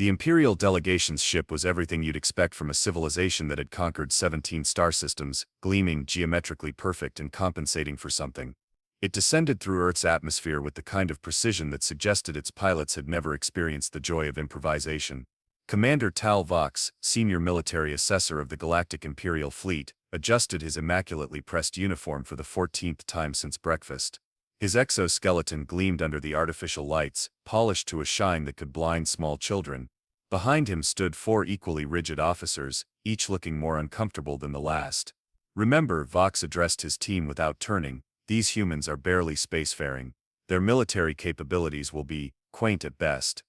The Imperial delegation's ship was everything you'd expect from a civilization that had conquered 17 star systems, gleaming, geometrically perfect and compensating for something. It descended through Earth's atmosphere with the kind of precision that suggested its pilots had never experienced the joy of improvisation. Commander Tal Vox, senior military assessor of the Galactic Imperial Fleet, adjusted his immaculately pressed uniform for the 14th time since breakfast. His exoskeleton gleamed under the artificial lights, polished to a shine that could blind small children. Behind him stood 4 equally rigid officers, each looking more uncomfortable than the last. "Remember," Vox addressed his team without turning, "these humans are barely spacefaring. Their military capabilities will be quaint at best.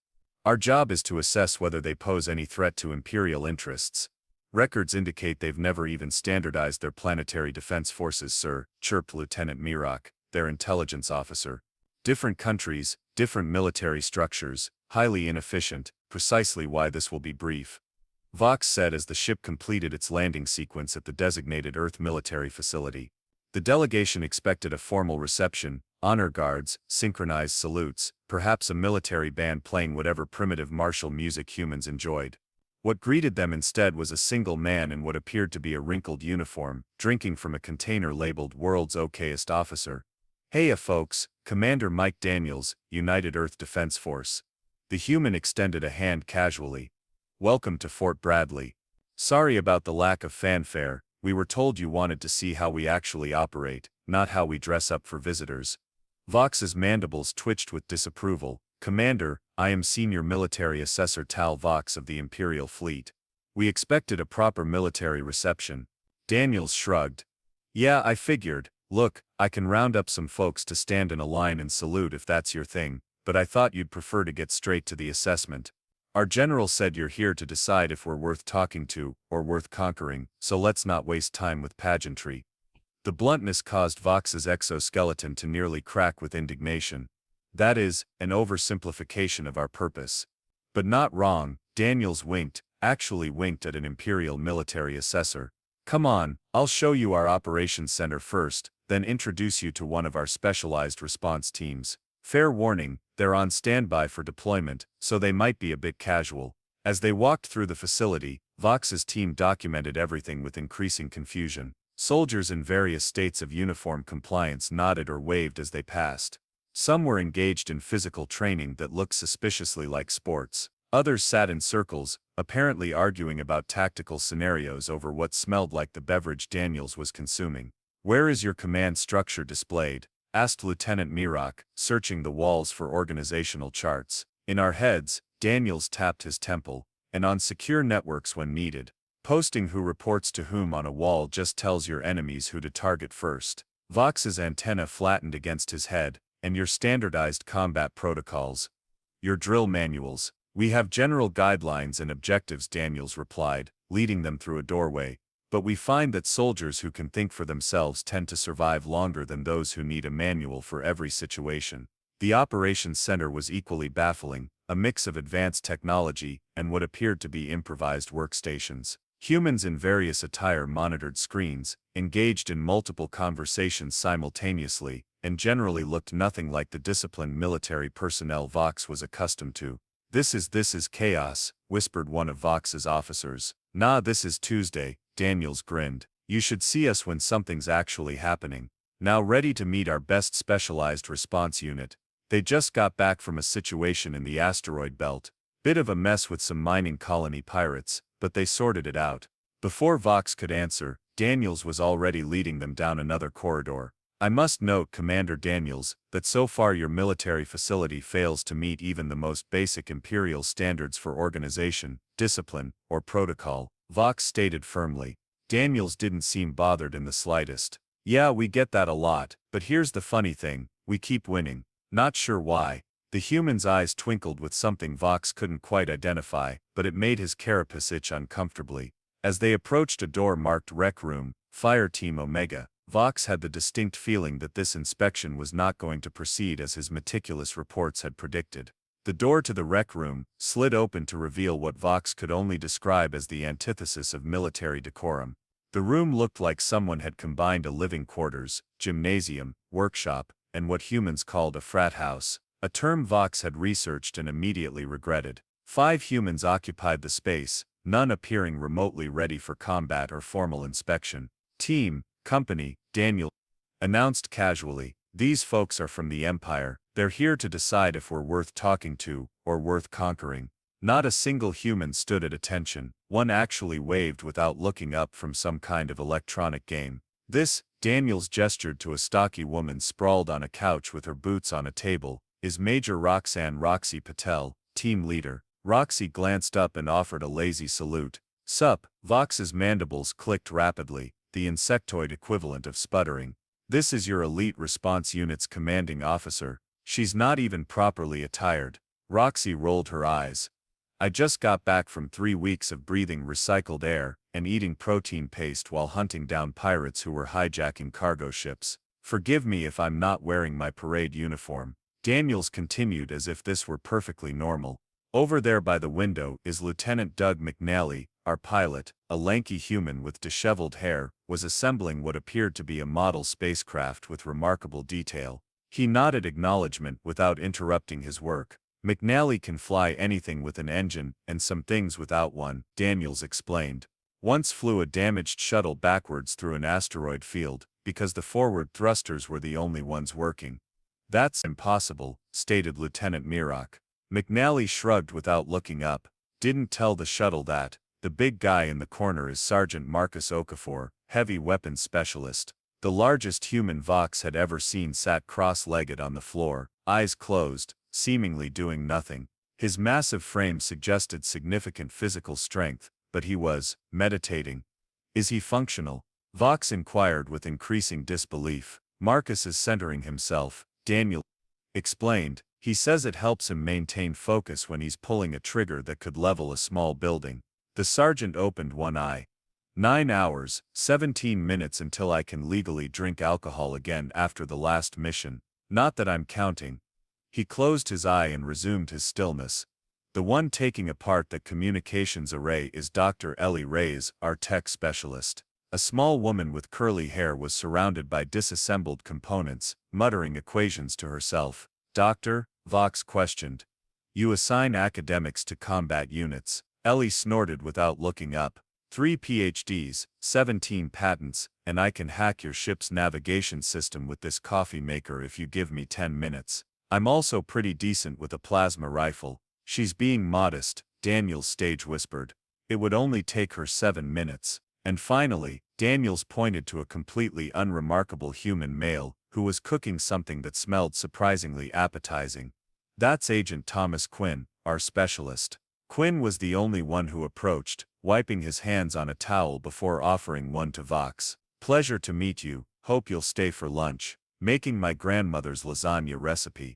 Our job is to assess whether they pose any threat to Imperial interests. Records indicate they've never even standardized their planetary defense forces, sir," chirped Lieutenant Mirak, their intelligence officer. "Different countries, different military structures, highly inefficient, precisely why this will be brief," Vox said as the ship completed its landing sequence at the designated Earth military facility. The delegation expected a formal reception, honor guards, synchronized salutes, perhaps a military band playing whatever primitive martial music humans enjoyed. What greeted them instead was a single man in what appeared to be a wrinkled uniform, drinking from a container labeled "World's Okayest Officer." "Heya folks, Commander Mike Daniels, United Earth Defense Force." The human extended a hand casually. "Welcome to Fort Bradley. Sorry about the lack of fanfare, we were told you wanted to see how we actually operate, not how we dress up for visitors." Vox's mandibles twitched with disapproval. "Commander, I am Senior Military Assessor Tal Vox of the Imperial Fleet. We expected a proper military reception." Daniels shrugged. "Yeah, I figured. Look, I can round up some folks to stand in a line and salute if that's your thing, but I thought you'd prefer to get straight to the assessment. Our general said you're here to decide if we're worth talking to, or worth conquering, so let's not waste time with pageantry." The bluntness caused Vox's exoskeleton to nearly crack with indignation. "That is an oversimplification of our purpose." "But not wrong," Daniels winked, actually winked at an Imperial military assessor. "Come on, I'll show you our operations center first, then introduce you to one of our specialized response teams. Fair warning, they're on standby for deployment, so they might be a bit casual." As they walked through the facility, Vox's team documented everything with increasing confusion. Soldiers in various states of uniform compliance nodded or waved as they passed. Some were engaged in physical training that looked suspiciously like sports. Others sat in circles, apparently arguing about tactical scenarios over what smelled like the beverage Daniels was consuming. "Where is your command structure displayed?" asked Lieutenant Mirak, searching the walls for organizational charts. "In our heads," Daniels tapped his temple, "and on secure networks when needed. Posting who reports to whom on a wall just tells your enemies who to target first." Vox's antenna flattened against his head. "And your standardized combat protocols? Your drill manuals?" "We have general guidelines and objectives," Daniels replied, leading them through a doorway. "But we find that soldiers who can think for themselves tend to survive longer than those who need a manual for every situation." The operations center was equally baffling, a mix of advanced technology and what appeared to be improvised workstations. Humans in various attire monitored screens, engaged in multiple conversations simultaneously, and generally looked nothing like the disciplined military personnel Vox was accustomed to. This is chaos," whispered one of Vox's officers. "Nah, this is Tuesday," Daniels grinned. "You should see us when something's actually happening. Now ready to meet our best specialized response unit. They just got back from a situation in the asteroid belt. Bit of a mess with some mining colony pirates, but they sorted it out." Before Vox could answer, Daniels was already leading them down another corridor. "I must note, Commander Daniels, that so far your military facility fails to meet even the most basic Imperial standards for organization, discipline, or protocol," Vox stated firmly. Daniels didn't seem bothered in the slightest. "Yeah, we get that a lot, but here's the funny thing, we keep winning. Not sure why." The human's eyes twinkled with something Vox couldn't quite identify, but it made his carapace itch uncomfortably. As they approached a door marked Rec Room, Fireteam Omega, Vox had the distinct feeling that this inspection was not going to proceed as his meticulous reports had predicted. The door to the Rec Room slid open to reveal what Vox could only describe as the antithesis of military decorum. The room looked like someone had combined a living quarters, gymnasium, workshop, and what humans called a frat house, a term Vox had researched and immediately regretted. 5 humans occupied the space, none appearing remotely ready for combat or formal inspection. Team, company, Daniel announced casually, these folks are from the Empire, they're here to decide if we're worth talking to, or worth conquering. Not a single human stood at attention, one actually waved without looking up from some kind of electronic game. This, Daniels gestured to a stocky woman sprawled on a couch with her boots on a table, is Major Roxy Patel, team leader. Roxy glanced up and offered a lazy salute. Sup, Vox's mandibles clicked rapidly, the insectoid equivalent of sputtering. This is your elite response unit's commanding officer. She's not even properly attired. Roxy rolled her eyes. I just got back from 3 weeks of breathing recycled air and eating protein paste while hunting down pirates who were hijacking cargo ships. Forgive me if I'm not wearing my parade uniform. Daniels continued as if this were perfectly normal. Over there by the window is Lieutenant Doug McNally, our pilot, a lanky human with disheveled hair, was assembling what appeared to be a model spacecraft with remarkable detail. He nodded acknowledgement without interrupting his work. McNally can fly anything with an engine and some things without one, Daniels explained. Once flew a damaged shuttle backwards through an asteroid field, because the forward thrusters were the only ones working. That's impossible, stated Lieutenant Mirak. McNally shrugged without looking up. Didn't tell the shuttle that. The big guy in the corner is Sergeant Marcus Okafor, heavy weapons specialist. The largest human Vox had ever seen sat cross-legged on the floor, eyes closed, seemingly doing nothing. His massive frame suggested significant physical strength, but he was meditating. Is he functional? Vox inquired with increasing disbelief. Marcus is centering himself, Daniel explained. He says it helps him maintain focus when he's pulling a trigger that could level a small building. The sergeant opened one eye. 9 hours, 17 minutes until I can legally drink alcohol again after the last mission. Not that I'm counting. He closed his eye and resumed his stillness. The one taking apart the communications array is Dr. Ellie Reyes, our tech specialist. A small woman with curly hair was surrounded by disassembled components, muttering equations to herself. Doctor, Vox questioned. You assign academics to combat units. Ellie snorted without looking up. 3 PhDs, 17 patents, and I can hack your ship's navigation system with this coffee maker if you give me 10 minutes. I'm also pretty decent with a plasma rifle. She's being modest, Daniels stage whispered. It would only take her 7 minutes. And finally, Daniels pointed to a completely unremarkable human male who was cooking something that smelled surprisingly appetizing. That's Agent Thomas Quinn, our specialist. Quinn was the only one who approached, wiping his hands on a towel before offering one to Vox. Pleasure to meet you, hope you'll stay for lunch. Making my grandmother's lasagna recipe.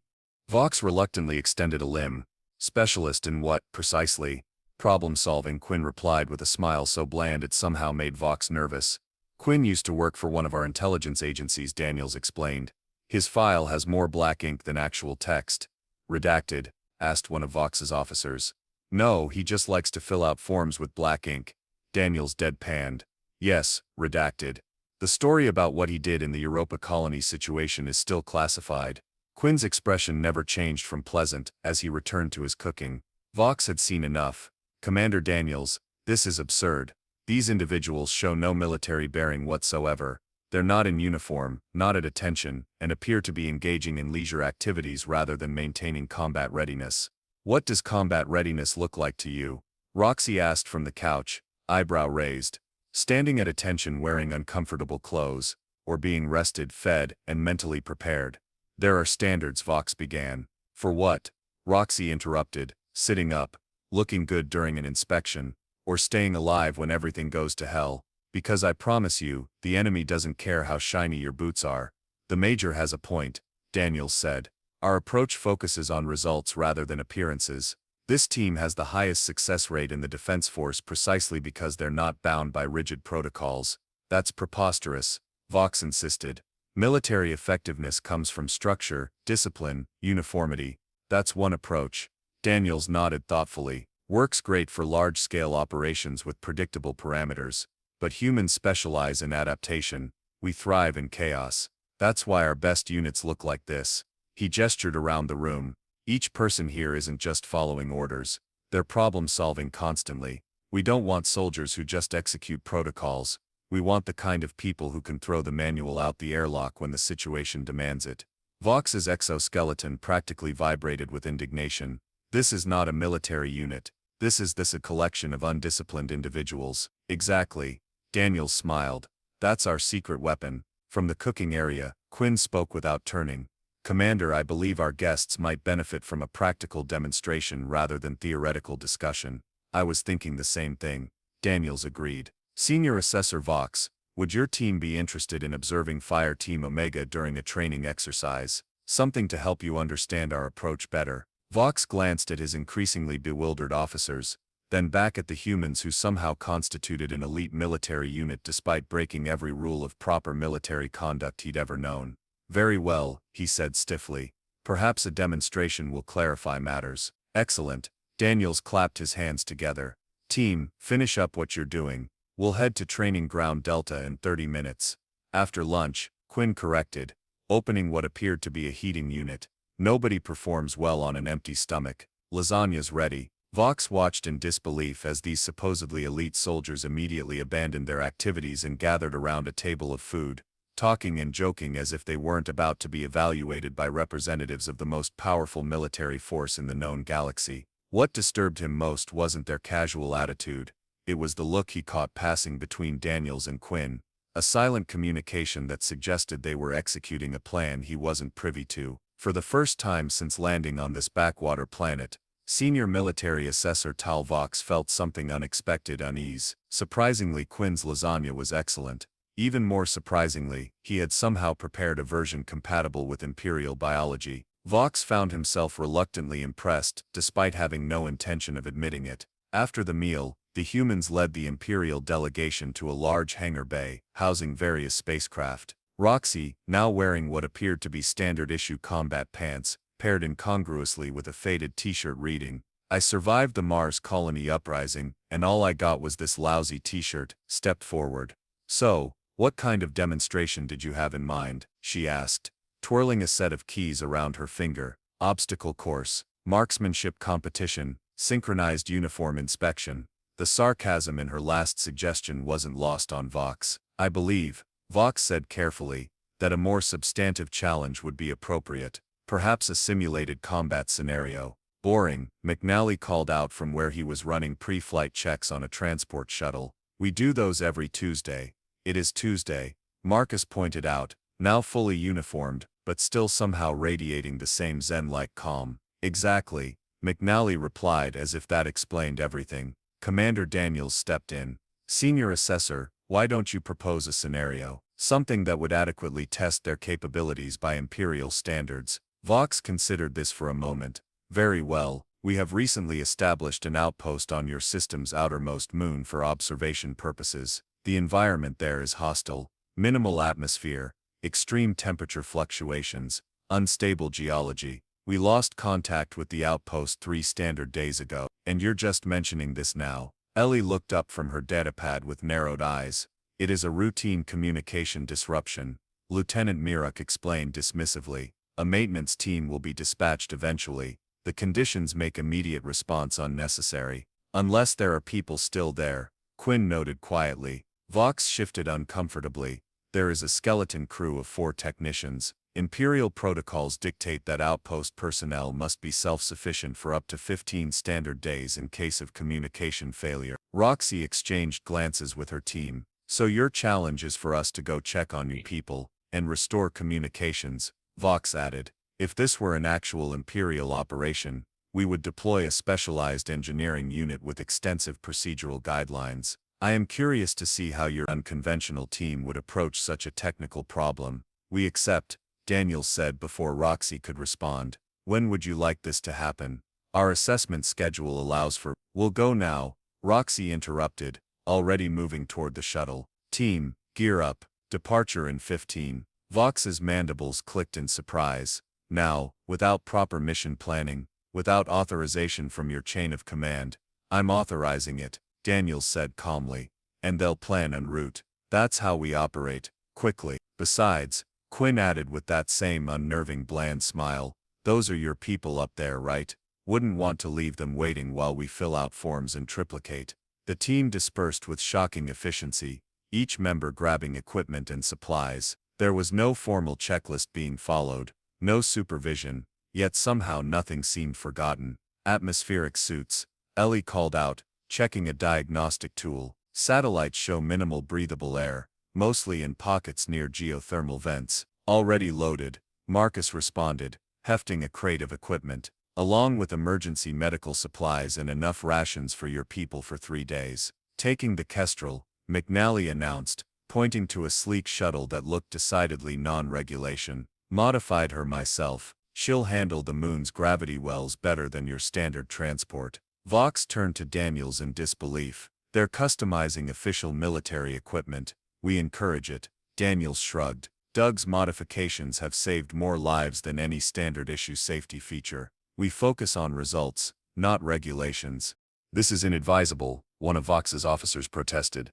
Vox reluctantly extended a limb. Specialist in what, precisely? Problem-solving, Quinn replied with a smile so bland it somehow made Vox nervous. Quinn used to work for one of our intelligence agencies, Daniels explained. His file has more black ink than actual text. Redacted? Asked one of Vox's officers. No, he just likes to fill out forms with black ink. Daniels deadpanned. Yes, redacted. The story about what he did in the Europa colony situation is still classified. Quinn's expression never changed from pleasant as he returned to his cooking. Vox had seen enough. Commander Daniels, this is absurd. These individuals show no military bearing whatsoever. They're not in uniform, not at attention, and appear to be engaging in leisure activities rather than maintaining combat readiness. What does combat readiness look like to you? Roxy asked from the couch, eyebrow raised. Standing at attention wearing uncomfortable clothes, or being rested, fed, and mentally prepared. There are standards, Vox began. For what? Roxy interrupted, sitting up, looking good during an inspection, or staying alive when everything goes to hell. Because I promise you, the enemy doesn't care how shiny your boots are. The Major has a point, Daniels said. Our approach focuses on results rather than appearances. This team has the highest success rate in the Defense Force precisely because they're not bound by rigid protocols. That's preposterous, Vox insisted. Military effectiveness comes from structure, discipline, uniformity. That's one approach. Daniels nodded thoughtfully. Works great for large-scale operations with predictable parameters. But humans specialize in adaptation. We thrive in chaos. That's why our best units look like this. He gestured around the room. Each person here isn't just following orders. They're problem-solving constantly. We don't want soldiers who just execute protocols. We want the kind of people who can throw the manual out the airlock when the situation demands it. Vox's exoskeleton practically vibrated with indignation. This is not a military unit. This is a collection of undisciplined individuals. Exactly. Daniels smiled. That's our secret weapon. From the cooking area, Quinn spoke without turning. Commander, I believe our guests might benefit from a practical demonstration rather than theoretical discussion. I was thinking the same thing. Daniels agreed. Senior Assessor Vox, would your team be interested in observing Fireteam Omega during a training exercise? Something to help you understand our approach better. Vox glanced at his increasingly bewildered officers, then back at the humans who somehow constituted an elite military unit despite breaking every rule of proper military conduct he'd ever known. Very well, he said stiffly. Perhaps a demonstration will clarify matters. Excellent. Daniels clapped his hands together. Team, finish up what you're doing. We'll head to Training Ground Delta in 30 minutes. After lunch, Quinn corrected, opening what appeared to be a heating unit. Nobody performs well on an empty stomach. Lasagna's ready. Vox watched in disbelief as these supposedly elite soldiers immediately abandoned their activities and gathered around a table of food, talking and joking as if they weren't about to be evaluated by representatives of the most powerful military force in the known galaxy. What disturbed him most wasn't their casual attitude. It was the look he caught passing between Daniels and Quinn, a silent communication that suggested they were executing a plan he wasn't privy to. For the first time since landing on this backwater planet, Senior Military Assessor Tal Vox felt something unexpected unease. Surprisingly, Quinn's lasagna was excellent. Even more surprisingly, he had somehow prepared a version compatible with Imperial biology. Vox found himself reluctantly impressed, despite having no intention of admitting it. After the meal, the humans led the Imperial delegation to a large hangar bay, housing various spacecraft. Roxy, now wearing what appeared to be standard-issue combat pants, paired incongruously with a faded t-shirt reading, "I survived the Mars colony uprising, and all I got was this lousy t-shirt," stepped forward. "So, what kind of demonstration did you have in mind?" she asked, twirling a set of keys around her finger. "Obstacle course, marksmanship competition, synchronized uniform inspection." The sarcasm in her last suggestion wasn't lost on Vox. "I believe," Vox said carefully, "that a more substantive challenge would be appropriate. Perhaps a simulated combat scenario." "Boring," McNally called out from where he was running pre-flight checks on a transport shuttle. "We do those every Tuesday." "It is Tuesday," Marcus pointed out, now fully uniformed, but still somehow radiating the same zen-like calm. "Exactly," McNally replied as if that explained everything. Commander Daniels stepped in. "Senior Assessor, why don't you propose a scenario? Something that would adequately test their capabilities by Imperial standards." Vox considered this for a moment. "Very well, we have recently established an outpost on your system's outermost moon for observation purposes. The environment there is hostile. Minimal atmosphere, extreme temperature fluctuations, unstable geology. We lost contact with the outpost 3 standard days ago, and you're just mentioning this now." Ellie looked up from her datapad with narrowed eyes. "It is a routine communication disruption," Lieutenant Miruk explained dismissively. "A maintenance team will be dispatched eventually. The conditions make immediate response unnecessary. Unless there are people still there," Quinn noted quietly. Vox shifted uncomfortably. "There is a skeleton crew of 4 technicians. Imperial protocols dictate that outpost personnel must be self-sufficient for up to 15 standard days in case of communication failure." Roxy exchanged glances with her team. "So your challenge is for us to go check on you people, and restore communications," Vox added. "If this were an actual Imperial operation, we would deploy a specialized engineering unit with extensive procedural guidelines. I am curious to see how your unconventional team would approach such a technical problem." "We accept," Daniels said before Roxy could respond. "When would you like this to happen?" "Our assessment schedule allows for—" "We'll go now," Roxy interrupted, already moving toward the shuttle. "Team, gear up. Departure in 15. Vox's mandibles clicked in surprise. "Now, without proper mission planning, without authorization from your chain of command." "I'm authorizing it," Daniels said calmly. "And they'll plan en route. That's how we operate, quickly. Besides," Quinn added with that same unnerving bland smile, "those are your people up there, right? Wouldn't want to leave them waiting while we fill out forms and triplicate. The team dispersed with shocking efficiency, each member grabbing equipment and supplies. There was no formal checklist being followed, no supervision, yet somehow nothing seemed forgotten. Atmospheric suits, Ellie called out, checking a diagnostic tool. Satellites show minimal breathable air, mostly in pockets near geothermal vents. Already loaded, Marcus responded, hefting a crate of equipment, along with emergency medical supplies and enough rations for your people for 3 days. Taking the Kestrel, McNally announced, pointing to a sleek shuttle that looked decidedly non-regulation. Modified her myself. She'll handle the moon's gravity wells better than your standard transport. Vox turned to Daniels in disbelief. They're customizing official military equipment. We encourage it. Daniels shrugged. Doug's modifications have saved more lives than any standard-issue safety feature. We focus on results, not regulations. This is inadvisable, one of Vox's officers protested.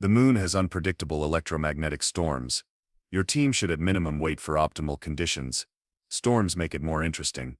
The moon has unpredictable electromagnetic storms. Your team should at minimum wait for optimal conditions. Storms make it more interesting,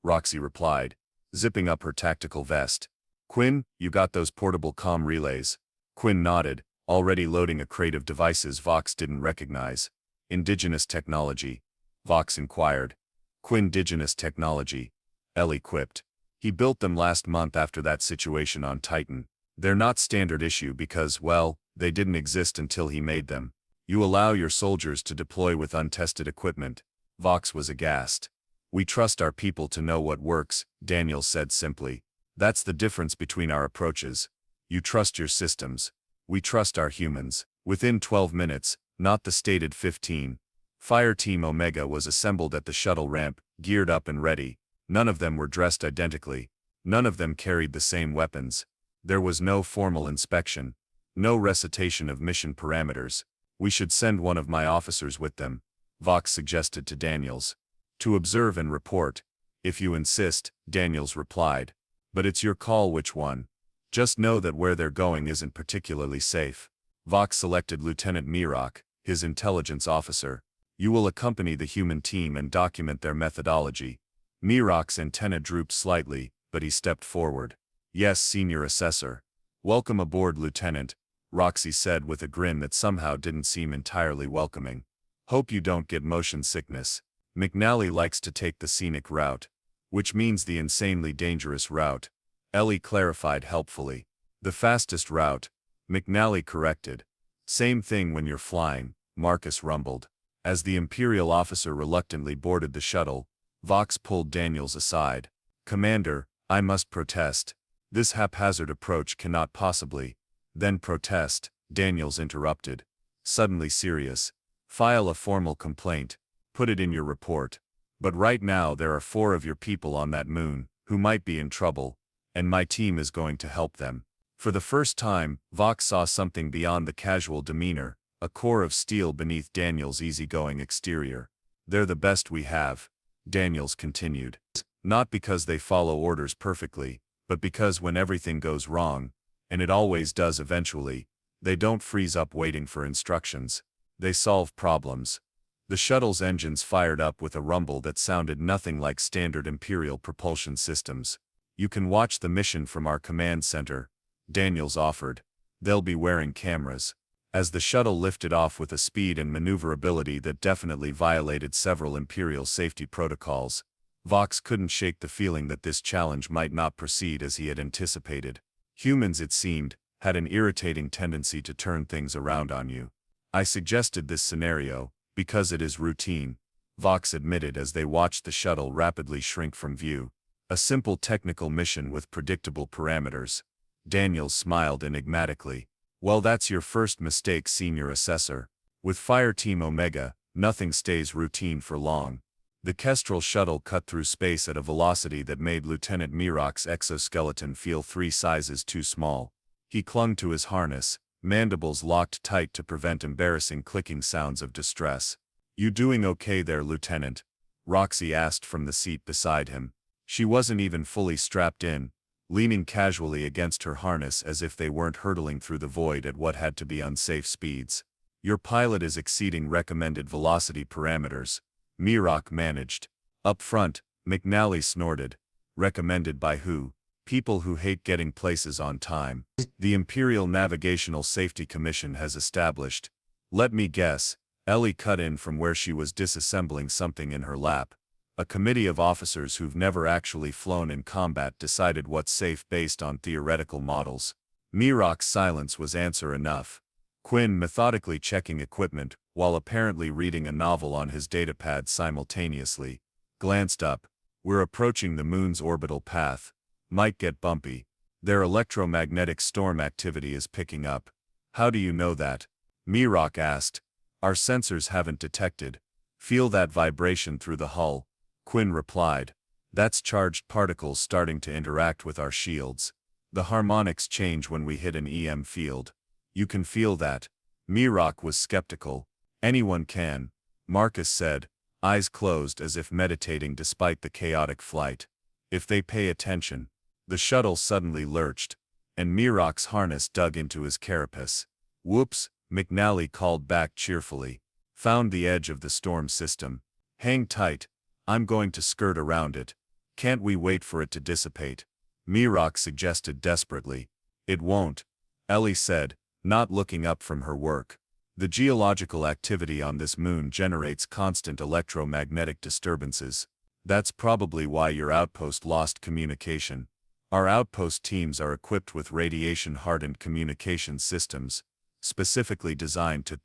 Roxy replied, zipping up her tactical vest. Quinn, you got those portable comm relays? Quinn nodded, already loading a crate of devices Vox didn't recognize. Indigenous technology, Vox inquired. Quinn-digenous technology, Ellie quipped. He built them last month after that situation on Titan. They're not standard issue because, well, they didn't exist until he made them. You allow your soldiers to deploy with untested equipment. Vox was aghast. We trust our people to know what works, Daniel said simply. That's the difference between our approaches. You trust your systems. We trust our humans. Within 12 minutes, not the stated 15, Fireteam Omega was assembled at the shuttle ramp, geared up and ready. None of them were dressed identically. None of them carried the same weapons. There was no formal inspection. No recitation of mission parameters. We should send one of my officers with them, Vox suggested to Daniels. To observe and report. If you insist, Daniels replied. But it's your call which one. Just know that where they're going isn't particularly safe. Vox selected Lieutenant Mirok, his intelligence officer. You will accompany the human team and document their methodology. Mirok's antenna drooped slightly, but he stepped forward. Yes, Senior Assessor. Welcome aboard, Lieutenant, Roxy said with a grin that somehow didn't seem entirely welcoming. Hope you don't get motion sickness. McNally likes to take the scenic route. Which means the insanely dangerous route. Ellie clarified helpfully. The fastest route, McNally corrected. Same thing when you're flying, Marcus rumbled. As the Imperial officer reluctantly boarded the shuttle, Vox pulled Daniels aside. Commander, I must protest. This haphazard approach cannot possibly. Then protest, Daniels interrupted. Suddenly serious. File a formal complaint. Put it in your report. But right now there are 4 of your people on that moon, who might be in trouble, and my team is going to help them. For the first time, Vox saw something beyond the casual demeanor, a core of steel beneath Daniels' easygoing exterior. They're the best we have, Daniels continued. Not because they follow orders perfectly, but because when everything goes wrong, and it always does eventually, they don't freeze up waiting for instructions. They solve problems. The shuttle's engines fired up with a rumble that sounded nothing like standard Imperial propulsion systems. You can watch the mission from our command center, Daniels offered. They'll be wearing cameras. As the shuttle lifted off with a speed and maneuverability that definitely violated several Imperial safety protocols, Vox couldn't shake the feeling that this challenge might not proceed as he had anticipated. Humans, it seemed, had an irritating tendency to turn things around on you. I suggested this scenario, because it is routine, Vox admitted as they watched the shuttle rapidly shrink from view. A simple technical mission with predictable parameters. Daniels smiled enigmatically. Well, that's your first mistake, Senior Assessor. With Fireteam Omega, nothing stays routine for long. The Kestrel shuttle cut through space at a velocity that made Lieutenant Mirok's exoskeleton feel 3 sizes too small. He clung to his harness, mandibles locked tight to prevent embarrassing clicking sounds of distress. You doing okay there, Lieutenant? Roxy asked from the seat beside him. She wasn't even fully strapped in, leaning casually against her harness as if they weren't hurtling through the void at what had to be unsafe speeds. Your pilot is exceeding recommended velocity parameters, Mirok managed. Up front, McNally snorted. Recommended by who? People who hate getting places on time. The Imperial Navigational Safety Commission has established. Let me guess. Ellie cut in from where she was disassembling something in her lap. A committee of officers who've never actually flown in combat decided what's safe based on theoretical models. Mirok's silence was answer enough. Quinn, methodically checking equipment, while apparently reading a novel on his datapad simultaneously, glanced up. We're approaching the moon's orbital path. Might get bumpy. Their electromagnetic storm activity is picking up. How do you know that? Mirok asked. Our sensors haven't detected. Feel that vibration through the hull? Quinn replied. That's charged particles starting to interact with our shields. The harmonics change when we hit an EM field. You can feel that. Mirok was skeptical. Anyone can, Marcus said, eyes closed as if meditating despite the chaotic flight. If they pay attention. The shuttle suddenly lurched, and Mirok's harness dug into his carapace. Whoops, McNally called back cheerfully. Found the edge of the storm system. Hang tight. I'm going to skirt around it. Can't we wait for it to dissipate? Mirok suggested desperately. It won't, Ellie said, not looking up from her work. The geological activity on this moon generates constant electromagnetic disturbances. That's probably why your outpost lost communication. Our outpost teams are equipped with radiation-hardened communication systems, specifically designed to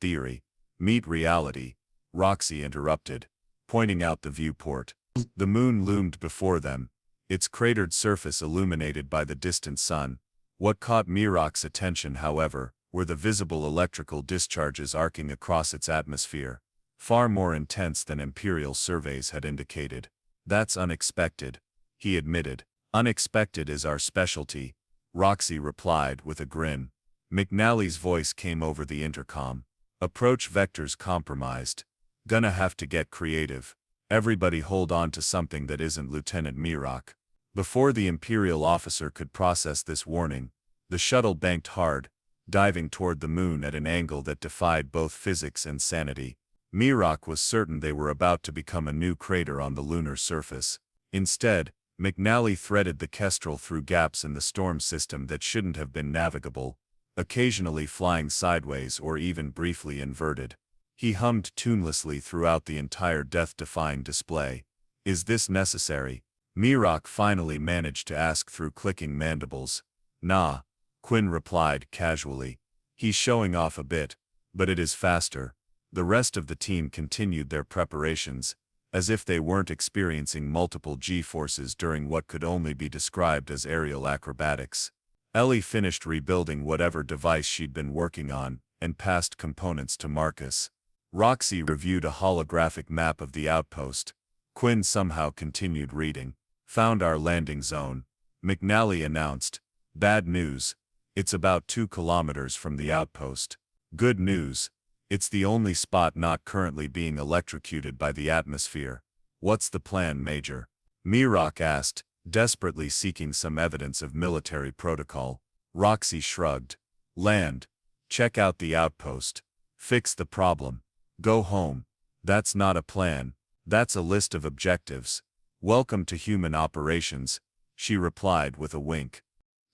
meet reality, Roxy interrupted, pointing out the viewport. The moon loomed before them, its cratered surface illuminated by the distant sun. What caught Mirok's attention, however, were the visible electrical discharges arcing across its atmosphere, far more intense than Imperial surveys had indicated. That's unexpected, he admitted. Unexpected is our specialty, Roxy replied with a grin. McNally's voice came over the intercom. Approach vectors compromised. Gonna have to get creative. Everybody hold on to something that isn't Lieutenant Mirok. Before the Imperial officer could process this warning, the shuttle banked hard, diving toward the moon at an angle that defied both physics and sanity. Mirok was certain they were about to become a new crater on the lunar surface. Instead, McNally threaded the Kestrel through gaps in the storm system that shouldn't have been navigable, occasionally flying sideways or even briefly inverted. He hummed tunelessly throughout the entire death-defying display. Is this necessary? Mirok finally managed to ask through clicking mandibles. Nah, Quinn replied casually. He's showing off a bit, but it is faster. The rest of the team continued their preparations, as if they weren't experiencing multiple G-forces during what could only be described as aerial acrobatics. Ellie finished rebuilding whatever device she'd been working on, and passed components to Marcus. Roxy reviewed a holographic map of the outpost. Quinn somehow continued reading. Found our landing zone, McNally announced. Bad news. It's about 2 kilometers from the outpost. Good news. It's the only spot not currently being electrocuted by the atmosphere. What's the plan, Major? Mirok asked, desperately seeking some evidence of military protocol. Roxy shrugged. Land. Check out the outpost. Fix the problem. Go home. That's not a plan. That's a list of objectives. Welcome to human operations, she replied with a wink.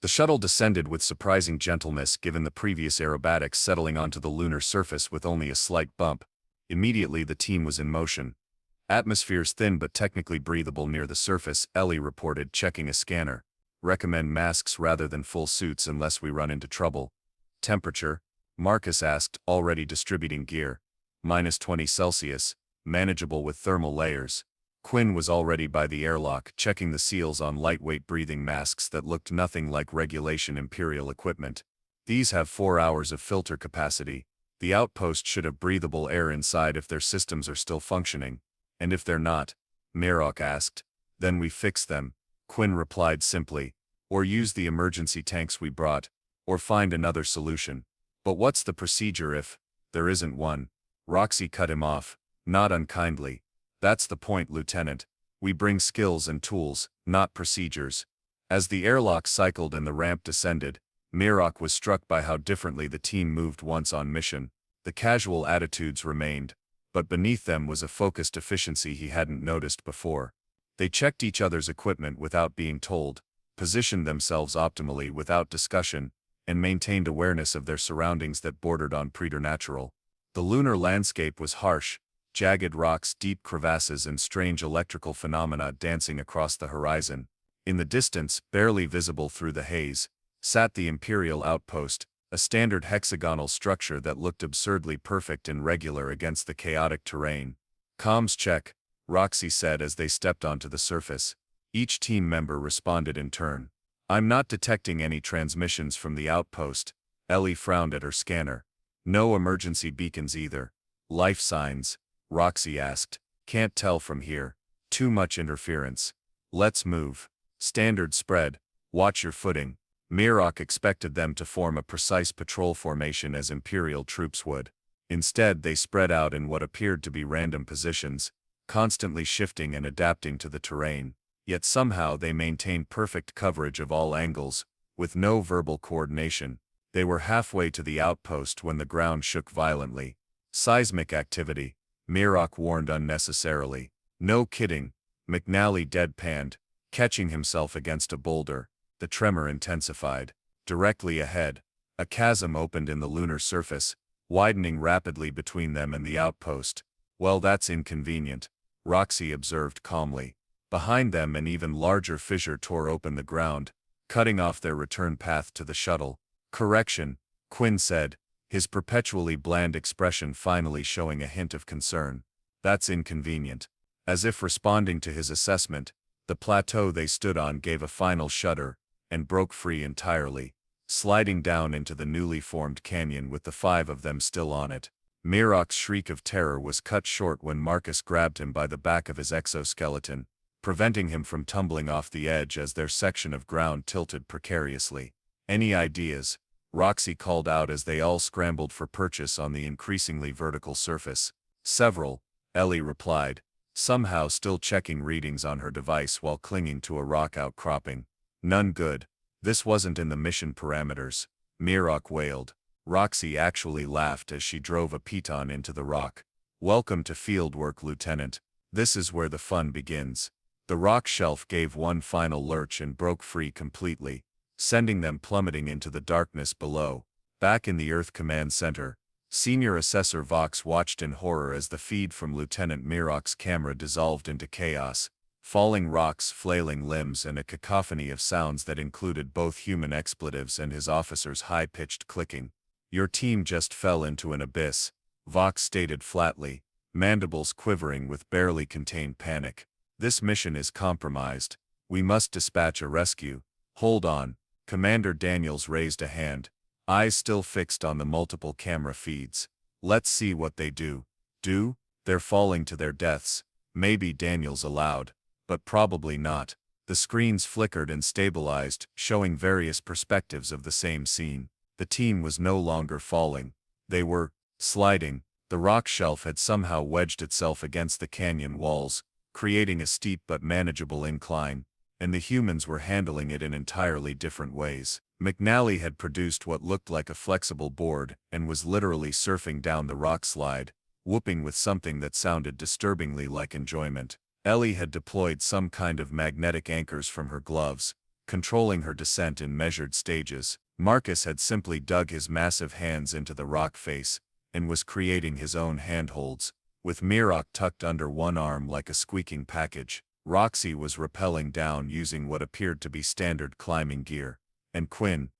The shuttle descended with surprising gentleness given the previous aerobatics settling onto the lunar surface with only a slight bump. Immediately the team was in motion. Atmosphere's thin but technically breathable near the surface, Ellie reported, checking a scanner. Recommend masks rather than full suits unless we run into trouble. Temperature? Marcus asked, already distributing gear. -20 Celsius, manageable with thermal layers. Quinn was already by the airlock, checking the seals on lightweight breathing masks that looked nothing like regulation Imperial equipment. These have 4 hours of filter capacity. The outpost should have breathable air inside if their systems are still functioning. And if they're not? Mirok asked. Then we fix them, Quinn replied simply. Or use the emergency tanks we brought. Or find another solution. But what's the procedure if there isn't one? Roxy cut him off, not unkindly. That's the point, Lieutenant. We bring skills and tools, not procedures. As the airlock cycled and the ramp descended, Mirok was struck by how differently the team moved once on mission. The casual attitudes remained, but beneath them was a focused efficiency he hadn't noticed before. They checked each other's equipment without being told, positioned themselves optimally without discussion, and maintained awareness of their surroundings that bordered on preternatural. The lunar landscape was harsh, jagged rocks, deep crevasses, and strange electrical phenomena dancing across the horizon. In the distance, barely visible through the haze, sat the Imperial outpost, a standard hexagonal structure that looked absurdly perfect and regular against the chaotic terrain. "Comms check," Roxy said as they stepped onto the surface. Each team member responded in turn. "I'm not detecting any transmissions from the outpost." Ellie frowned at her scanner. "No emergency beacons either." "Life signs?" Roxy asked. "Can't tell from here. Too much interference." "Let's move." "Standard spread. Watch your footing." Mirok expected them to form a precise patrol formation as Imperial troops would. Instead, they spread out in what appeared to be random positions, constantly shifting and adapting to the terrain. Yet somehow they maintained perfect coverage of all angles, with no verbal coordination. They were halfway to the outpost when the ground shook violently. "Seismic activity," Mirok warned unnecessarily. "No kidding," McNally deadpanned, catching himself against a boulder. The tremor intensified. Directly ahead, a chasm opened in the lunar surface, widening rapidly between them and the outpost. "Well, that's inconvenient," Roxy observed calmly. Behind them, an even larger fissure tore open the ground, cutting off their return path to the shuttle. "Correction," Quinn said, his perpetually bland expression finally showing a hint of concern. "That's inconvenient." As if responding to his assessment, the plateau they stood on gave a final shudder, and broke free entirely, sliding down into the newly formed canyon with the 5 of them still on it. Mirok's shriek of terror was cut short when Marcus grabbed him by the back of his exoskeleton, preventing him from tumbling off the edge as their section of ground tilted precariously. "Any ideas?" Roxy called out as they all scrambled for purchase on the increasingly vertical surface. "Several," Ellie replied, somehow still checking readings on her device while clinging to a rock outcropping. "None good. This wasn't in the mission parameters," Mirok wailed. Roxy actually laughed as she drove a piton into the rock. "Welcome to field work, Lieutenant. This is where the fun begins." The rock shelf gave one final lurch and broke free completely, sending them plummeting into the darkness below. Back in the Earth Command Center, Senior Assessor Vox watched in horror as the feed from Lieutenant Mirok's camera dissolved into chaos. Falling rocks, flailing limbs, and a cacophony of sounds that included both human expletives and his officer's high-pitched clicking. "Your team just fell into an abyss," Vox stated flatly, mandibles quivering with barely contained panic. "This mission is compromised. We must dispatch a rescue." "Hold on." Commander Daniels raised a hand, eyes still fixed on the multiple camera feeds. "Let's see what they do." "Do? They're falling to their deaths," maybe Daniels allowed. But probably not. The screens flickered and stabilized, showing various perspectives of the same scene. The team was no longer falling. They were sliding. The rock shelf had somehow wedged itself against the canyon walls, creating a steep but manageable incline, and the humans were handling it in entirely different ways. McNally had produced what looked like a flexible board and was literally surfing down the rock slide, whooping with something that sounded disturbingly like enjoyment. Ellie had deployed some kind of magnetic anchors from her gloves, controlling her descent in measured stages. Marcus had simply dug his massive hands into the rock face, and was creating his own handholds, with Mirok tucked under one arm like a squeaking package. Roxy was rappelling down using what appeared to be standard climbing gear, and Quinn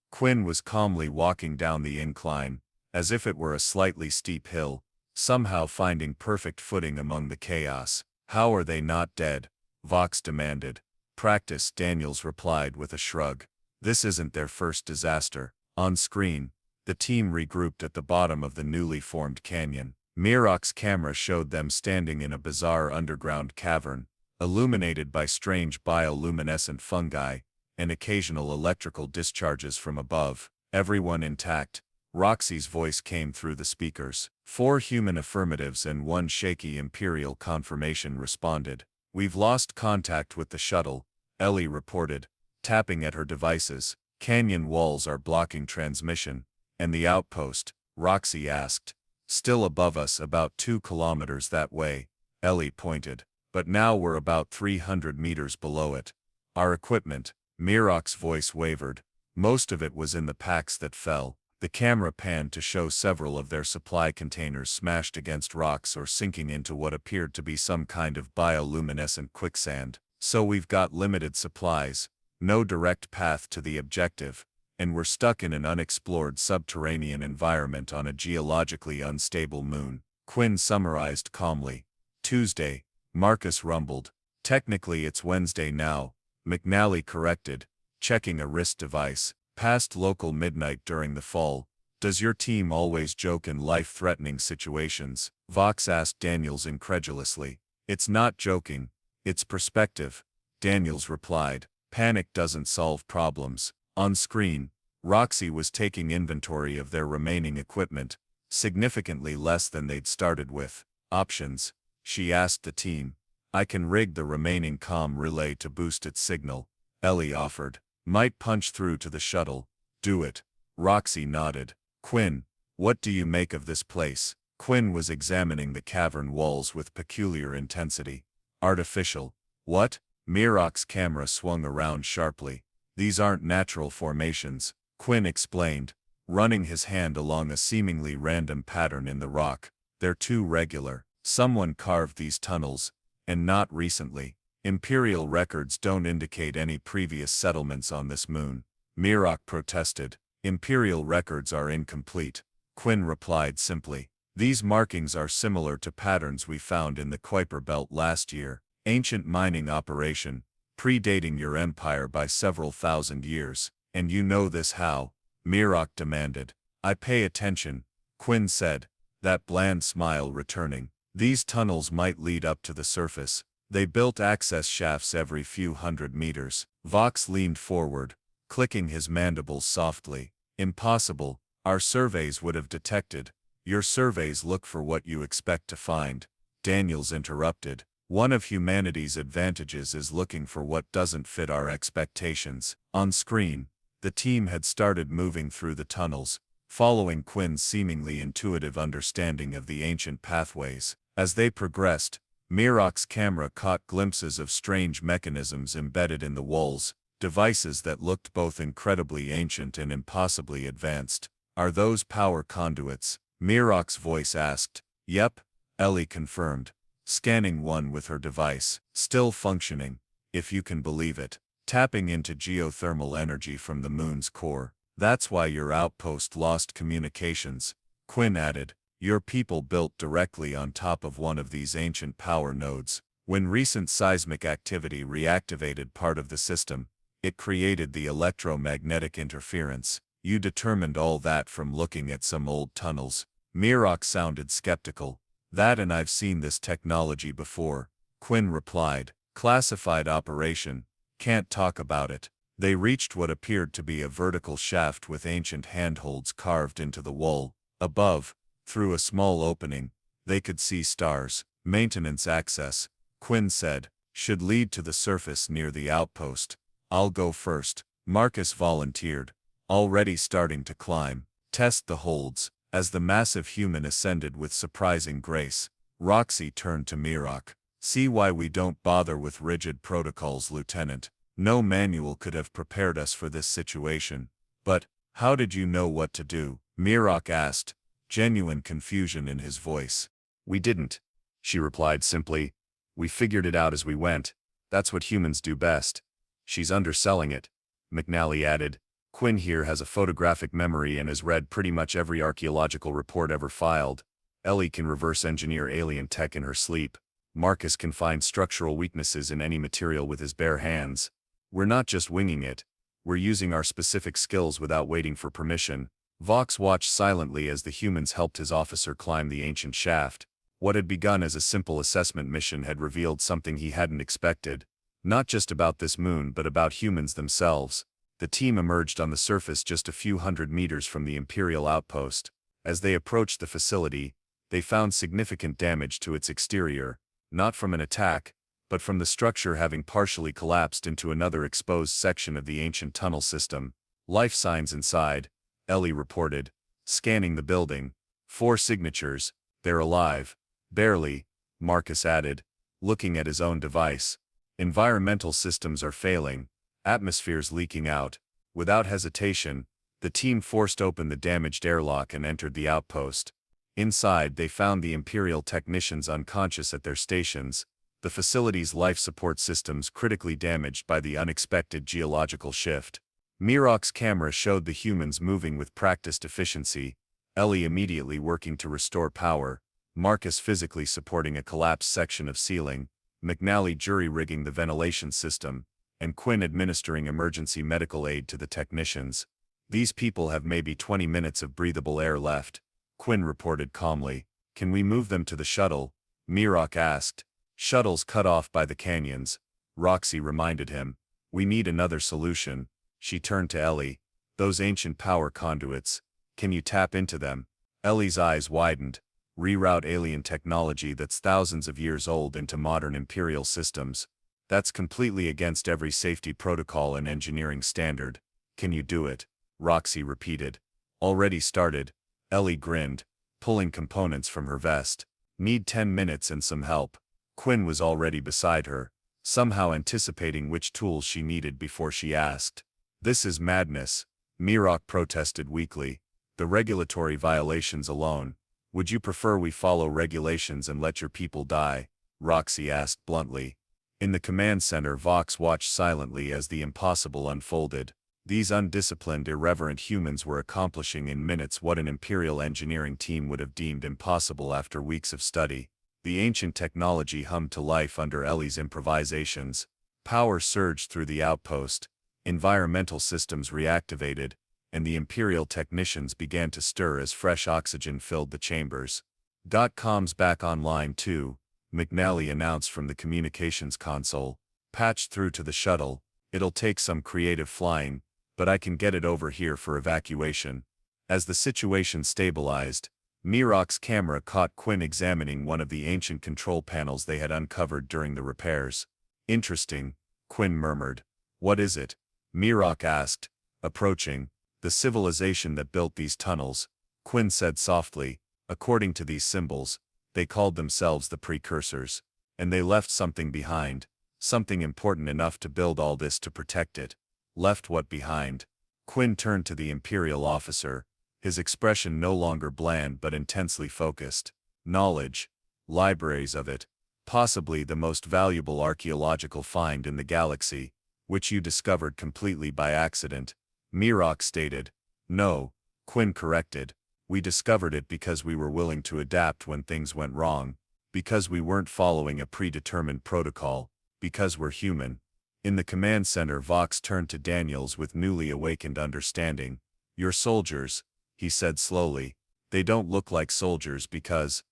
was calmly walking down the incline, as if it were a slightly steep hill, somehow finding perfect footing among the chaos. "How are they not dead?" Vox demanded. "Practice," Daniels replied with a shrug. "This isn't their first disaster." On screen, the team regrouped at the bottom of the newly formed canyon. Mirok's camera showed them standing in a bizarre underground cavern, illuminated by strange bioluminescent fungi and occasional electrical discharges from above. "Everyone intact?" Roxy's voice came through the speakers. 4 human affirmatives and 1 shaky Imperial confirmation responded. "We've lost contact with the shuttle," Ellie reported, tapping at her devices. "Canyon walls are blocking transmission." "And the outpost?" Roxy asked. "Still above us, about 2 kilometers that way," Ellie pointed. but now we're about 300 meters below it. Our equipment, Mirok's voice wavered. Most of it was in the packs that fell. The camera panned to show several of their supply containers smashed against rocks or sinking into what appeared to be some kind of bioluminescent quicksand. So we've got limited supplies, no direct path to the objective, and we're stuck in an unexplored subterranean environment on a geologically unstable moon. Quinn summarized calmly. Tuesday, Marcus rumbled. Technically it's Wednesday now, McNally corrected, checking a wrist device. Past local midnight during the fall. Does your team always joke in life-threatening situations? Vox asked Daniels incredulously. It's not joking, it's perspective, Daniels replied. Panic doesn't solve problems. On screen, Roxy was taking inventory of their remaining equipment, significantly less than they'd started with. Options, she asked the team. I can rig the remaining comm relay to boost its signal, Ellie offered. Might punch through to the shuttle. Do it. Roxy nodded. Quinn, what do you make of this place? Quinn was examining the cavern walls with peculiar intensity. Artificial. What? Mirok's camera swung around sharply. These aren't natural formations, Quinn explained, running his hand along a seemingly random pattern in the rock. They're too regular. Someone carved these tunnels, and not recently. Imperial records don't indicate any previous settlements on this moon. Mirok protested. Imperial records are incomplete. Quinn replied simply. These markings are similar to patterns we found in the Kuiper Belt last year. Ancient mining operation, predating your empire by several thousand years. And you know this how? Mirok demanded. I pay attention, Quinn said, that bland smile returning. These tunnels might lead up to the surface. They built access shafts every few hundred meters. Vox leaned forward, clicking his mandibles softly. Impossible. Our surveys would have detected. Your surveys look for what you expect to find. Daniels interrupted. One of humanity's advantages is looking for what doesn't fit our expectations. On screen, the team had started moving through the tunnels, following Quinn's seemingly intuitive understanding of the ancient pathways. As they progressed, Mirok's camera caught glimpses of strange mechanisms embedded in the walls, devices that looked both incredibly ancient and impossibly advanced. Are those power conduits? Mirok's voice asked. Yep, Ellie confirmed, scanning one with her device. Still functioning, if you can believe it. Tapping into geothermal energy from the moon's core. That's why your outpost lost communications, Quinn added. Your people built directly on top of one of these ancient power nodes. When recent seismic activity reactivated part of the system, it created the electromagnetic interference. You determined all that from looking at some old tunnels. Mirok sounded skeptical. That, and I've seen this technology before, Quinn replied. Classified operation. Can't talk about it. They reached what appeared to be a vertical shaft with ancient handholds carved into the wall. Above, through a small opening, they could see stars. Maintenance access, Quinn said, should lead to the surface near the outpost. I'll go first, Marcus volunteered, already starting to climb. Test the holds. As the massive human ascended with surprising grace, Roxy turned to Mirok. See why we don't bother with rigid protocols, Lieutenant. No manual could have prepared us for this situation. But, how did you know what to do? Mirok asked, genuine confusion in his voice. We didn't, she replied simply. We figured it out as we went. That's what humans do best. She's underselling it, McNally added. Quinn here has a photographic memory and has read pretty much every archaeological report ever filed. Ellie can reverse engineer alien tech in her sleep. Marcus can find structural weaknesses in any material with his bare hands. We're not just winging it. We're using our specific skills without waiting for permission. Vox watched silently as the humans helped his officer climb the ancient shaft. What had begun as a simple assessment mission had revealed something he hadn't expected. Not just about this moon but about humans themselves. The team emerged on the surface just a few hundred meters from the Imperial outpost. As they approached the facility, they found significant damage to its exterior, not from an attack, but from the structure having partially collapsed into another exposed section of the ancient tunnel system. Life signs inside, Ellie reported, scanning the building. 4 signatures. They're alive. Barely, Marcus added. looking at his own device. Environmental systems are failing, atmosphere's leaking out. Without hesitation, the team forced open the damaged airlock and entered the outpost. Inside, they found the Imperial technicians unconscious at their stations, the facility's life support systems critically damaged by the unexpected geological shift. Mirok's camera showed the humans moving with practiced efficiency, Ellie immediately working to restore power, Marcus physically supporting a collapsed section of ceiling, McNally jury-rigging the ventilation system, and Quinn administering emergency medical aid to the technicians. "These people have maybe 20 minutes of breathable air left," Quinn reported calmly. "Can we move them to the shuttle?" Mirok asked. "Shuttle's cut off by the canyons," Roxy reminded him. "We need another solution." She turned to Ellie. "Those ancient power conduits, can you tap into them?" Ellie's eyes widened. "Reroute alien technology that's thousands of years old into modern Imperial systems. That's completely against every safety protocol and engineering standard. Can you do it?" Roxy repeated. "Already started." Ellie grinned, pulling components from her vest. "Need 10 minutes and some help." Quinn was already beside her, somehow anticipating which tools she needed before she asked. "This is madness," Mirok protested weakly. "The regulatory violations alone. Would you prefer we follow regulations and let your people die?" Roxy asked bluntly. In the command center, Vox watched silently as the impossible unfolded. These undisciplined, irreverent humans were accomplishing in minutes what an Imperial engineering team would have deemed impossible after weeks of study. The ancient technology hummed to life under Ellie's improvisations. Power surged through the outpost, environmental systems reactivated, and the Imperial technicians began to stir as fresh oxygen filled the chambers. "Comms back online too," McNally announced from the communications console. "Patched through to the shuttle. It'll take some creative flying, but I can get it over here for evacuation." As the situation stabilized, Mirok's camera caught Quinn examining one of the ancient control panels they had uncovered during the repairs. "Interesting," Quinn murmured. "What is it?" Mirok asked, approaching. "The civilization that built these tunnels," Quinn said softly. "According to these symbols, they called themselves the Precursors, and they left something behind, something important enough to build all this to protect it." "Left what behind?" Quinn turned to the Imperial officer, his expression no longer bland but intensely focused. "Knowledge. Libraries of it. Possibly the most valuable archaeological find in the galaxy, which you discovered completely by accident," Mirok stated. "No," Quinn corrected. "We discovered it because we were willing to adapt when things went wrong, because we weren't following a predetermined protocol, because we're human." In the command center, Vox turned to Daniels with newly awakened understanding. "Your soldiers," he said slowly. "They don't look like soldiers because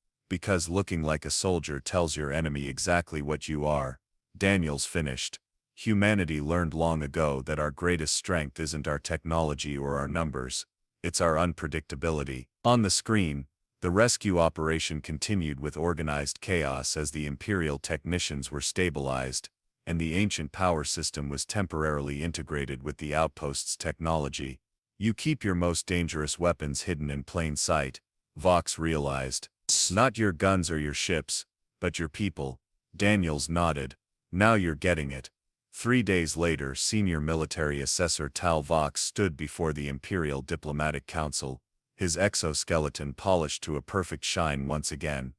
looking like a soldier tells your enemy exactly what you are." Daniels finished. "Humanity learned long ago that our greatest strength isn't our technology or our numbers. It's our unpredictability." On the screen, the rescue operation continued with organized chaos as the Imperial technicians were stabilized, and the ancient power system was temporarily integrated with the outpost's technology. "You keep your most dangerous weapons hidden in plain sight," Vox realized. "Not your guns or your ships, but your people." Daniels nodded. "Now you're getting it." 3 days later, senior military assessor Tal Vox stood before the Imperial Diplomatic Council, his exoskeleton polished to a perfect shine once again.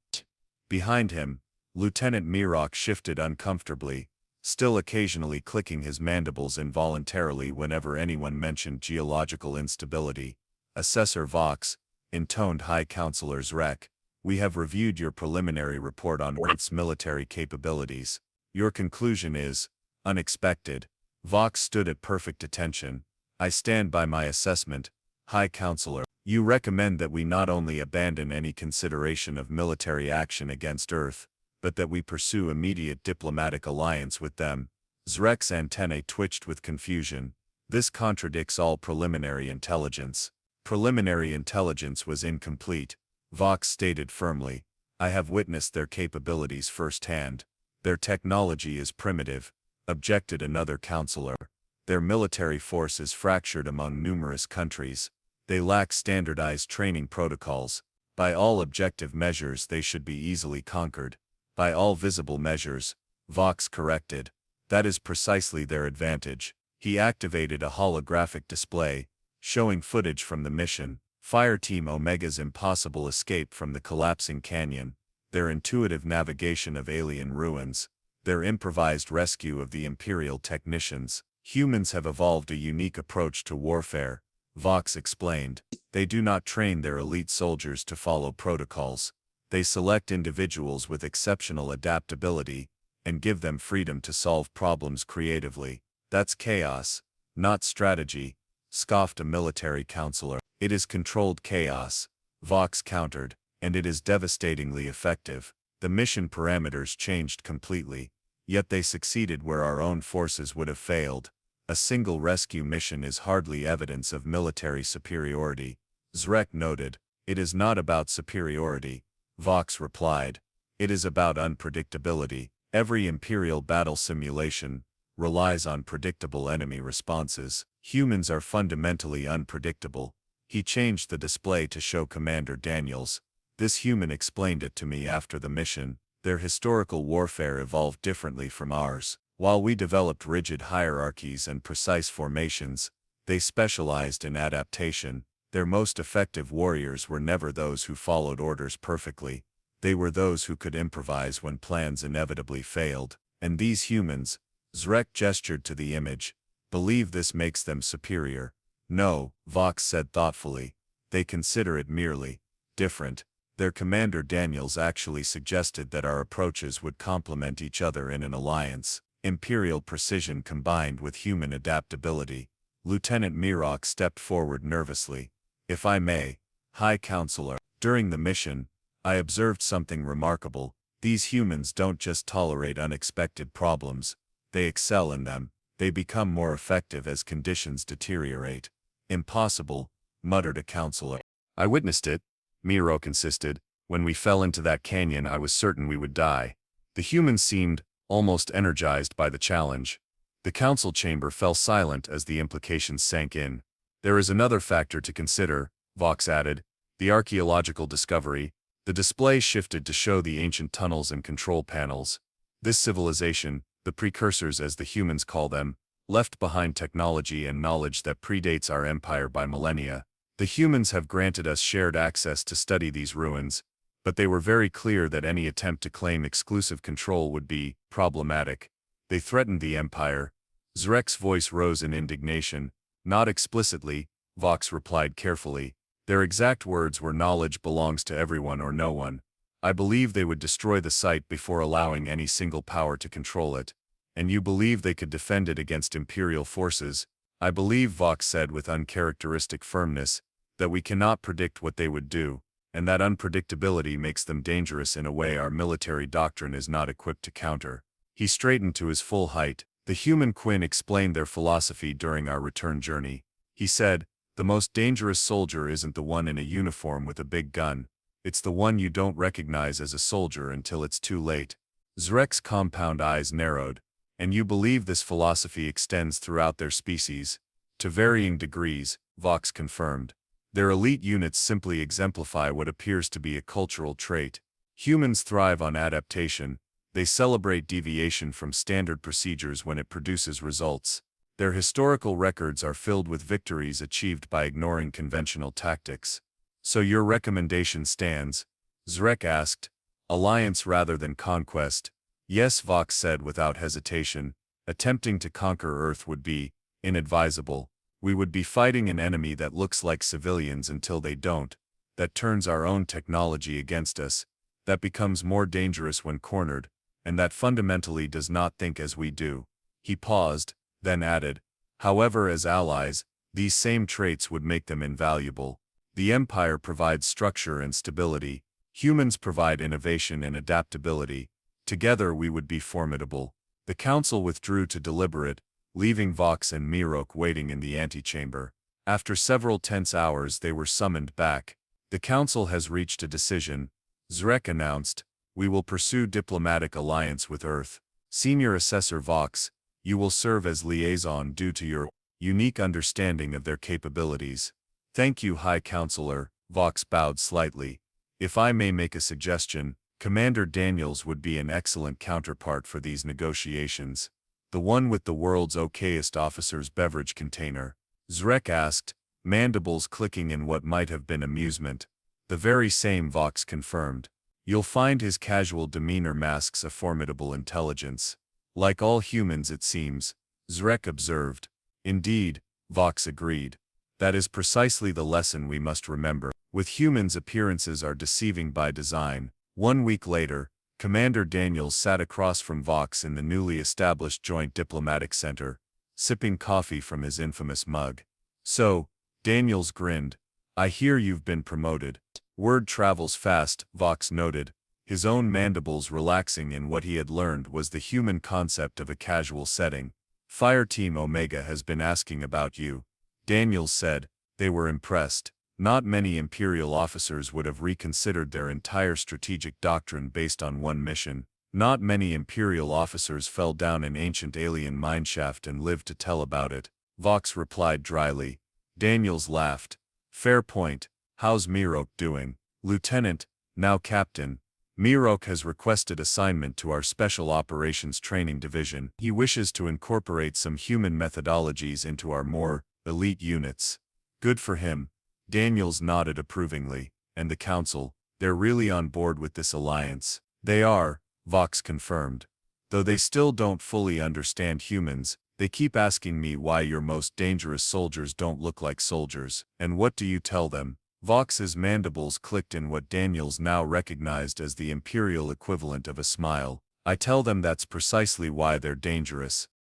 Behind him, Lieutenant Mirok shifted uncomfortably, still occasionally clicking his mandibles involuntarily whenever anyone mentioned geological instability. "Assessor Vox," intoned High Counselor Zrek, "we have reviewed your preliminary report on Earth's military capabilities. Your conclusion is unexpected." Vox stood at perfect attention. "I stand by my assessment, High Counselor. You recommend that we not only abandon any consideration of military action against Earth, but that we pursue immediate diplomatic alliance with them." Zrek's antennae twitched with confusion. "This contradicts all preliminary intelligence." "Preliminary intelligence was incomplete," Vox stated firmly. "I have witnessed their capabilities firsthand." "Their technology is primitive," objected another counselor. "Their military force is fractured among numerous countries. They lack standardized training protocols. By all objective measures, they should be easily conquered." By all visible measures, Vox corrected. That is precisely their advantage. He activated a holographic display, showing footage from the mission, Fireteam Omega's impossible escape from the collapsing canyon, their intuitive navigation of alien ruins, their improvised rescue of the Imperial technicians. Humans have evolved a unique approach to warfare, Vox explained. They do not train their elite soldiers to follow protocols. They select individuals with exceptional adaptability and give them freedom to solve problems creatively. That's chaos, not strategy, scoffed a military counselor. It is controlled chaos, Vox countered, and it is devastatingly effective. The mission parameters changed completely, yet they succeeded where our own forces would have failed. A single rescue mission is hardly evidence of military superiority, Zrek noted. It is not about superiority, Vox replied. It is about unpredictability. Every Imperial battle simulation relies on predictable enemy responses. Humans are fundamentally unpredictable. He changed the display to show Commander Daniels. This human explained it to me after the mission. Their historical warfare evolved differently from ours. While we developed rigid hierarchies and precise formations, they specialized in adaptation. Their most effective warriors were never those who followed orders perfectly. They were those who could improvise when plans inevitably failed. And these humans, Zrek gestured to the image, believe this makes them superior. No, Vox said thoughtfully. They consider it merely different. Their commander Daniels actually suggested that our approaches would complement each other in an alliance. Imperial precision combined with human adaptability. Lieutenant Mirok stepped forward nervously. If I may, High Counselor, during the mission, I observed something remarkable. These humans don't just tolerate unexpected problems, they excel in them. They become more effective as conditions deteriorate. Impossible, muttered a counselor. I witnessed it, Mirok insisted. When we fell into that canyon, I was certain we would die. The humans seemed almost energized by the challenge. The council chamber fell silent as the implications sank in. There is another factor to consider, Vox added, the archaeological discovery. The display shifted to show the ancient tunnels and control panels. This civilization, the precursors as the humans call them, left behind technology and knowledge that predates our empire by millennia. The humans have granted us shared access to study these ruins, but they were very clear that any attempt to claim exclusive control would be problematic. They threatened the empire. Zrek's voice rose in indignation. Not explicitly, Vox replied carefully. Their exact words were knowledge belongs to everyone or no one. I believe they would destroy the site before allowing any single power to control it. And you believe they could defend it against Imperial forces? I believe, Vox said with uncharacteristic firmness, that we cannot predict what they would do, and that unpredictability makes them dangerous in a way our military doctrine is not equipped to counter. He straightened to his full height. The human Quinn explained their philosophy during our return journey. He said, the most dangerous soldier isn't the one in a uniform with a big gun. It's the one you don't recognize as a soldier until it's too late. Zrek's compound eyes narrowed. And you believe this philosophy extends throughout their species? To varying degrees, Vox confirmed. Their elite units simply exemplify what appears to be a cultural trait. Humans thrive on adaptation. They celebrate deviation from standard procedures when it produces results. Their historical records are filled with victories achieved by ignoring conventional tactics. So your recommendation stands? Zrek asked. Alliance rather than conquest. Yes, Vox said without hesitation. Attempting to conquer Earth would be inadvisable. We would be fighting an enemy that looks like civilians until they don't, that turns our own technology against us, that becomes more dangerous when cornered, and that fundamentally does not think as we do. He paused, then added, however, as allies, these same traits would make them invaluable. The Empire provides structure and stability. Humans provide innovation and adaptability. Together we would be formidable. The council withdrew to deliberate, leaving Vox and Mirok waiting in the antechamber. After several tense hours they were summoned back. The council has reached a decision, Zrek announced. We will pursue diplomatic alliance with Earth. Senior Assessor Vox, you will serve as liaison due to your unique understanding of their capabilities. Thank you, High Counselor, Vox bowed slightly. If I may make a suggestion, Commander Daniels would be an excellent counterpart for these negotiations. The one with the world's okayest officer's beverage container. Zrek asked, mandibles clicking in what might have been amusement. The very same, Vox confirmed. You'll find his casual demeanor masks a formidable intelligence. Like all humans, it seems, Zrek observed. Indeed, Vox agreed. That is precisely the lesson we must remember. With humans, appearances are deceiving by design. 1 week later, Commander Daniels sat across from Vox in the newly established Joint Diplomatic Center, sipping coffee from his infamous mug. So, Daniels grinned. I hear you've been promoted. Word travels fast, Vox noted, his own mandibles relaxing in what he had learned was the human concept of a casual setting. Fireteam Omega has been asking about you. Daniels said. They were impressed. Not many Imperial officers would have reconsidered their entire strategic doctrine based on one mission. Not many Imperial officers fell down an ancient alien mineshaft and lived to tell about it. Vox replied dryly. Daniels laughed. Fair point. How's Mirok doing? Lieutenant, now Captain. Mirok has requested assignment to our Special Operations Training Division. He wishes to incorporate some human methodologies into our more elite units. Good for him. Daniels nodded approvingly. And the Council, they're really on board with this alliance. They are, Vox confirmed. Though they still don't fully understand humans, they keep asking me why your most dangerous soldiers don't look like soldiers. And what do you tell them? Vox's mandibles clicked in what Daniels now recognized as the Imperial equivalent of a smile. I tell them that's precisely why they're dangerous.